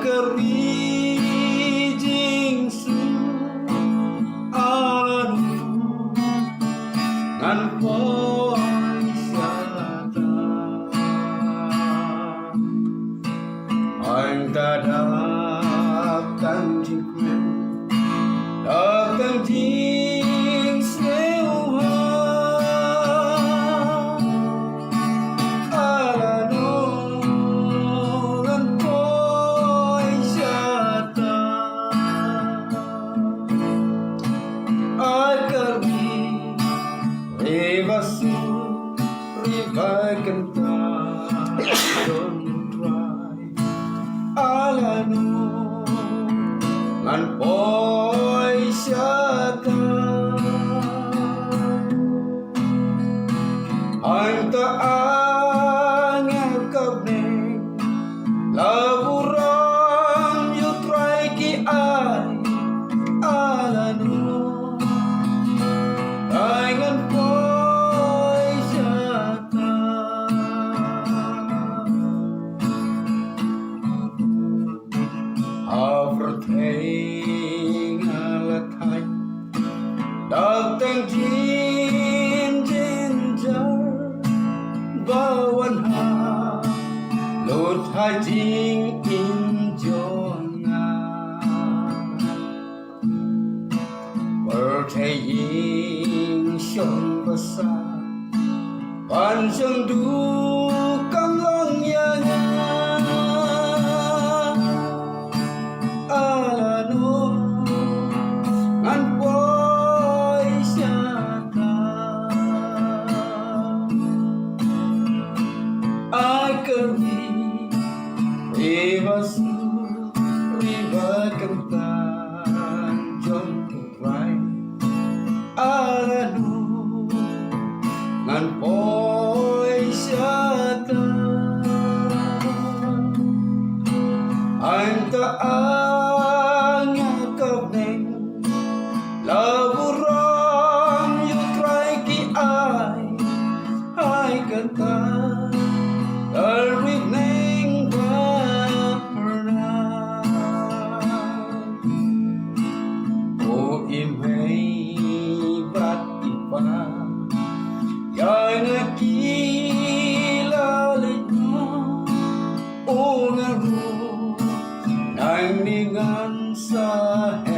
kari jing su alanu ngan poi syata anh ta datang jingku datang jing sngew alanu ngan poi syata ai kari revasu revive don't try alanu ngan poi syata anh ta angkap neng laburam you try ki ai alanu ngan poi syata Overthink alat hai datang jin jar bawan ha lut hajing injona bertaying syong besar panjang dukang longyanya alanu ngan poi syata ai kari revasu revive don't try alanu ngan poi syata anh ta angkap neng laburam you try ki ai kata terwit neng pernah oh imei bat ipa yang akilalanya oh ngaru nang dengan sah